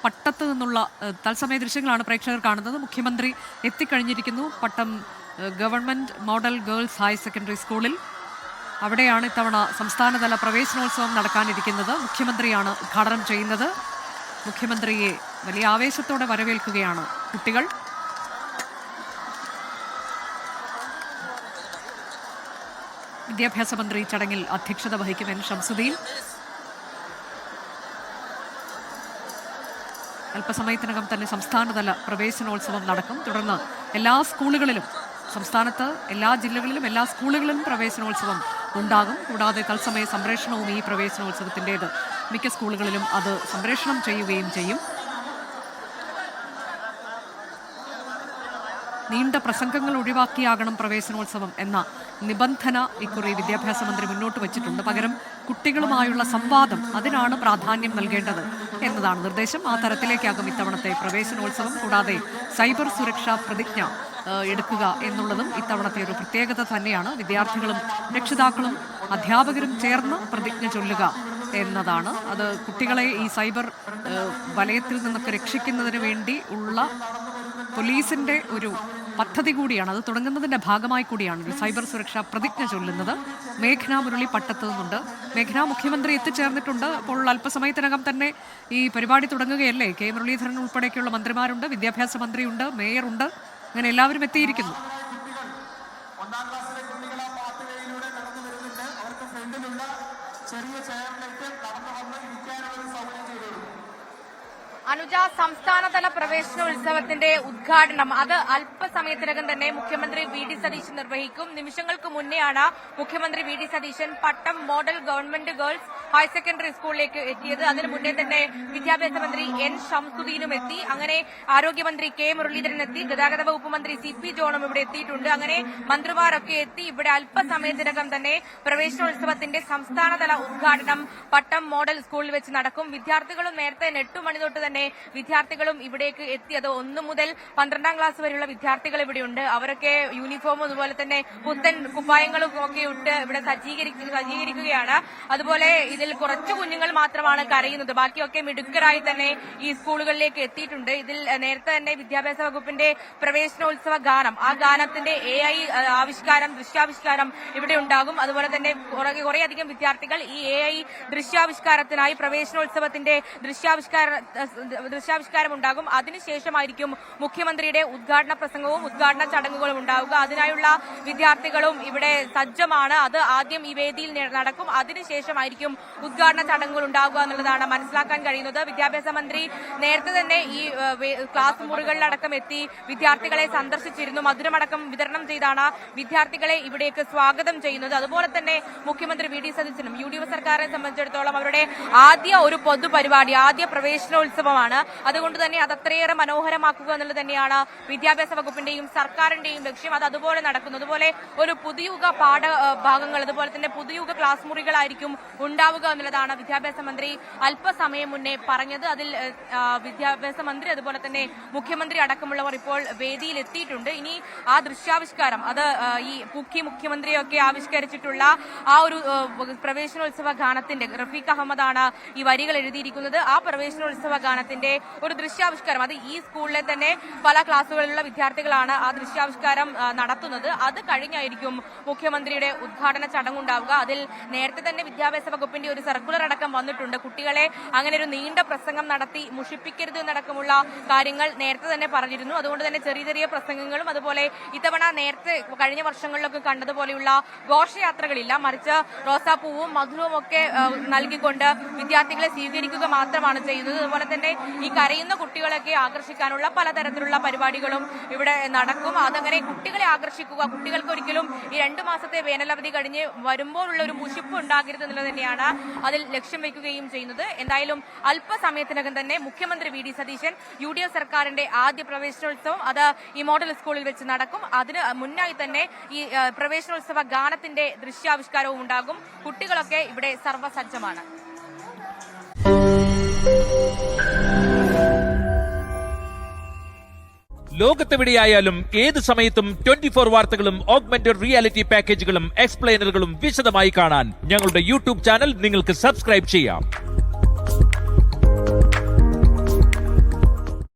പട്ടത്ത് നിന്നുള്ള തത്സമയ ദൃശ്യങ്ങളാണ് പ്രേക്ഷകർ കാണുന്നത്. മുഖ്യമന്ത്രി എത്തിക്കഴിഞ്ഞിരിക്കുന്നു Pattom government model girls higher secondary സ്കൂളിൽ. അവിടെയാണ് ഇത്തവണ സംസ്ഥാനതല പ്രവേശനോത്സവം നടക്കാനിരിക്കുന്നത്. മുഖ്യമന്ത്രിയാണ് ഉദ്ഘാടനം ചെയ്യുന്നത്. മുഖ്യമന്ത്രിയെ വലിയ ആവേശത്തോടെ വരവേൽക്കുകയാണ് കുട്ടികൾ. വിദ്യാഭ്യാസ മന്ത്രി ചടങ്ങിൽ അധ്യക്ഷത വഹിക്കും. എൻ ഷംസുദ്ദീൻ. അല്പസമയത്തിനകം തന്നെ സംസ്ഥാനതല പ്രവേശനോത്സവം നടക്കും. തുടർന്ന് എല്ലാ സ്കൂളുകളിലും, സംസ്ഥാനത്ത് എല്ലാ ജില്ലകളിലും എല്ലാ സ്കൂളുകളിലും പ്രവേശനോത്സവം ഉണ്ടാകും. കൂടാതെ തത്സമയ സംപ്രേഷണവും ഈ പ്രവേശനോത്സവത്തിൻ്റേത്. മിക്ക സ്കൂളുകളിലും അത് സംപ്രേഷണം ചെയ്യുകയും ചെയ്യും. നീണ്ട പ്രസംഗങ്ങൾ ഒഴിവാക്കിയാകണം പ്രവേശനോത്സവം എന്ന നിബന്ധന ഇക്കുറി വിദ്യാഭ്യാസ മന്ത്രി മുന്നോട്ട് വച്ചിട്ടുണ്ട്. പകരം കുട്ടികളുമായുള്ള സംവാദം, അതിനാണ് പ്രാധാന്യം നൽകേണ്ടത് എന്നതാണ് നിർദ്ദേശം. ആ തരത്തിലേക്കാകും ഇത്തവണത്തെ പ്രവേശനോത്സവം. കൂടാതെ സൈബർ സുരക്ഷാ പ്രതിജ്ഞ എടുക്കുക എന്നുള്ളതും ഇത്തവണത്തെ ഒരു പ്രത്യേകത തന്നെയാണ്. വിദ്യാർത്ഥികളും രക്ഷിതാക്കളും അധ്യാപകരും ചേർന്ന് പ്രതിജ്ഞ ചൊല്ലുക എന്നതാണ്. അത് കുട്ടികളെ ഈ സൈബർ വലയത്തിൽ നിന്നൊക്കെ രക്ഷിക്കുന്നതിന് വേണ്ടി ഉള്ള പോലീസിന്റെ ഒരു പദ്ധതി കൂടിയാണ്. അത് തുടങ്ങുന്നതിന്റെ ഭാഗമായി കൂടിയാണ് സൈബർ സുരക്ഷാ പ്രതിജ്ഞ ചൊല്ലുന്നത്. മേഘന മുരളി പട്ടത്ത് നിന്നുണ്ട്. മേഘന, മുഖ്യമന്ത്രി എത്തിച്ചേർന്നിട്ടുണ്ട്. അപ്പോൾ അല്പസമയത്തിനകം തന്നെ ഈ പരിപാടി തുടങ്ങുകയല്ലേ? കെ മുരളീധരൻ ഉൾപ്പെടെയൊക്കെയുള്ള മന്ത്രിമാരുണ്ട്, വിദ്യാഭ്യാസ മന്ത്രിയുണ്ട്, മേയറുണ്ട്, അങ്ങനെ എല്ലാവരും എത്തിയിരിക്കുന്നു. അനുജ, സംസ്ഥാനതല പ്രവേശനോത്സവത്തിന്റെ ഉദ്ഘാടനം അത് അല്പസമയത്തിനകം തന്നെ മുഖ്യമന്ത്രി വി ഡി സതീശൻ നിർവഹിക്കും. നിമിഷങ്ങൾക്ക് മുന്നെയാണ് മുഖ്യമന്ത്രി V D Satheesan Pattom model government girls higher secondary സ്കൂളിലേക്ക് എത്തിയത്. അതിനു മുന്നേ തന്നെ വിദ്യാഭ്യാസ മന്ത്രി എൻ ഷംസുദ്ദീനും എത്തി. അങ്ങനെ ആരോഗ്യമന്ത്രി കെ മുരളീധരൻ എത്തി. ഗതാഗത വകുപ്പ് മന്ത്രി സി പി ജോണും ഇവിടെ എത്തിയിട്ടുണ്ട്. അങ്ങനെ മന്ത്രിമാരൊക്കെ എത്തി. ഇവിടെ അല്പസമയത്തിനകം തന്നെ പ്രവേശനോത്സവത്തിന്റെ സംസ്ഥാനതല ഉദ്ഘാടനം പട്ടം മോഡൽ സ്കൂളിൽ വെച്ച് നടക്കും. വിദ്യാർത്ഥികളും നേരത്തെ 8 മണി തൊട്ട് തന്നെ വിദ്യാർത്ഥികളും ഇവിടേക്ക് എത്തിയത്. 1 മുതൽ 12ാം ക്ലാസ് വരെയുള്ള വിദ്യാർത്ഥികൾ ഇവിടെയുണ്ട്. അവരൊക്കെ യൂണിഫോമും അതുപോലെ തന്നെ പുത്തൻ കുപ്പായങ്ങളും ഒക്കെ ഇട്ട് ഇവിടെ സജ്ജീകരിക്കുകയാണ്. അതുപോലെ ഇതിൽ കുറച്ച് കുഞ്ഞുങ്ങൾ മാത്രമാണ് കരയുന്നത്. ബാക്കിയൊക്കെ മിടുക്കരായി തന്നെ ഈ സ്കൂളുകളിലേക്ക് എത്തിയിട്ടുണ്ട്. ഇതിൽ നേരത്തെ തന്നെ വിദ്യാഭ്യാസ വകുപ്പിന്റെ പ്രവേശനോത്സവ ഗാനം, ആ ഗാനത്തിന്റെ AI ആവിഷ്കാരം, ദൃശ്യാവിഷ്കാരം ഇവിടെ ഉണ്ടാകും. അതുപോലെ തന്നെ കുറേയധികം വിദ്യാർത്ഥികൾ ഈ AI ദൃശ്യാവിഷ്കാരത്തിനായി പ്രവേശനോത്സവത്തിന്റെ ദൃശ്യാവിഷ്കാരം ഉണ്ടാകും. അതിനുശേഷമായിരിക്കും മുഖ്യമന്ത്രിയുടെ ഉദ്ഘാടന പ്രസംഗവും ഉദ്ഘാടന ചടങ്ങുകളും ഉണ്ടാവുക. അതിനായുള്ള വിദ്യാർത്ഥികളും ഇവിടെ സജ്ജമാണ്. അത് ആദ്യം ഈ വേദിയിൽ നടക്കും. അതിനുശേഷമായിരിക്കും ഉദ്ഘാടന ചടങ്ങുകൾ ഉണ്ടാകുക എന്നുള്ളതാണ് മനസ്സിലാക്കാൻ കഴിയുന്നത്. വിദ്യാഭ്യാസ മന്ത്രി നേരത്തെ തന്നെ ഈ ക്ലാസ് മുറികളിലടക്കം എത്തി വിദ്യാർത്ഥികളെ സന്ദർശിച്ചിരുന്നു. മധുരമടക്കം വിതരണം ചെയ്താണ് വിദ്യാർത്ഥികളെ ഇവിടേക്ക് സ്വാഗതം ചെയ്യുന്നത്. അതുപോലെ തന്നെ മുഖ്യമന്ത്രി വി ഡി സതീശനും UDF സർക്കാരിനെ സംബന്ധിച്ചിടത്തോളം അവരുടെ ആദ്യ ഒരു പൊതുപരിപാടി, ആദ്യ പ്രവേശനോത്സവമാണ്. അതുകൊണ്ട് തന്നെ അതത്രയേറെ മനോഹരമാക്കുക എന്നുള്ളത് തന്നെയാണ് വിദ്യാഭ്യാസ വകുപ്പിന്റെയും സർക്കാരിന്റെയും ലക്ഷ്യം. അത് അതുപോലെ നടക്കുന്നു. അതുപോലെ ഒരു പുതുയുഗ പാഠഭാഗങ്ങൾ, അതുപോലെ തന്നെ പുതുയുഗ ക്ലാസ് മുറികളായിരിക്കും ഉണ്ടാവുക എന്നുള്ളതാണ് വിദ്യാഭ്യാസ മന്ത്രി അല്പസമയം മുന്നേ പറഞ്ഞത്. അതിൽ വിദ്യാഭ്യാസ മന്ത്രി അതുപോലെ തന്നെ മുഖ്യമന്ത്രി അടക്കമുള്ളവർ ഇപ്പോൾ വേദിയിൽ എത്തിയിട്ടുണ്ട്. ഇനി ആ ദൃശ്യാവിഷ്കാരം, അത് ഈ മുഖ്യമന്ത്രിയൊക്കെ ആവിഷ്കരിച്ചിട്ടുള്ള ആ ഒരു പ്രവേശനോത്സവ ഗാനത്തിന്റെ, റഫീഖ് അഹമ്മദാണ് ഈ വരികൾ എഴുതിയിരിക്കുന്നത്. ആ പ്രവേശനോത്സവ ഗാനത്തിന്റെ ഒരു ദൃശ്യാവിഷ്കാരം, അത് ഈ സ്കൂളിലെ തന്നെ പല ക്ലാസുകളിലുള്ള വിദ്യാർത്ഥികളാണ് ആ ദൃശ്യാവിഷ്കാരം നടത്തുന്നത്. അത് കഴിഞ്ഞായിരിക്കും മുഖ്യമന്ത്രിയുടെ ഉദ്ഘാടന ചടങ്ങുണ്ടാവുക. അതിൽ നേരത്തെ തന്നെ വിദ്യാഭ്യാസ വകുപ്പിന്റെ ഒരു സർക്കുലർ അടക്കം വന്നിട്ടുണ്ട്. കുട്ടികളെ അങ്ങനെ ഒരു നീണ്ട പ്രസംഗം നടത്തി മുഷിപ്പിക്കരുത് എന്നടക്കമുള്ള കാര്യങ്ങൾ നേരത്തെ തന്നെ പറഞ്ഞിരുന്നു. അതുകൊണ്ട് തന്നെ ചെറിയ ചെറിയ പ്രസംഗങ്ങളും അതുപോലെ ഇത്തവണ നേരത്തെ കഴിഞ്ഞ വർഷങ്ങളിലൊക്കെ കണ്ടതുപോലെയുള്ള ഘോഷയാത്രകളില്ല. മറിച്ച് റോസാപ്പൂവും മധുരവും ഒക്കെ നൽകിക്കൊണ്ട് വിദ്യാർത്ഥികളെ സ്വീകരിക്കുക മാത്രമാണ് ചെയ്യുന്നത്. അതുപോലെ തന്നെ ഈ കരയുന്ന കുട്ടികളൊക്കെ ആകർഷിക്കാനുള്ള പലതരത്തിലുള്ള പരിപാടികളും ഇവിടെ നടക്കും. അതങ്ങനെ കുട്ടികളെ ആകർഷിക്കുക, കുട്ടികൾക്ക് ഒരിക്കലും ഈ 2 മാസത്തെ വേനലവധി കഴിഞ്ഞ് വരുമ്പോഴുള്ള ഒരു മുഷിപ്പ് ഉണ്ടാകരുത് എന്നുള്ളത് തന്നെയാണ് അതിൽ ലക്ഷ്യം വയ്ക്കുകയും ചെയ്യുന്നത്. എന്തായാലും അല്പസമയത്തിനകം തന്നെ മുഖ്യമന്ത്രി വി ഡി സതീശൻ UDF സർക്കാരിന്റെ ആദ്യ പ്രവേശനോത്സവം അത് ഈ മോഡൽ സ്കൂളിൽ വെച്ച് നടക്കും. അതിന് മുന്നായി തന്നെ ഈ പ്രവേശനോത്സവ ഗാനത്തിന്റെ ദൃശ്യാവിഷ്കാരവും ഉണ്ടാകും. കുട്ടികളൊക്കെ ഇവിടെ സർവ്വസജ്ജമാണ്. ലോകത്തെവിടെയായാലും ഏത് സമയത്തും 24 വാർത്തകളും ഓഗ്മെന്റഡ് റിയാലിറ്റി പാക്കേജുകളും എക്സ്പ്ലെയിനറുകളും വിശദമായി കാണാൻ ഞങ്ങളുടെ YouTube ചാനൽ നിങ്ങൾക്ക് സബ്സ്ക്രൈബ് ചെയ്യാം.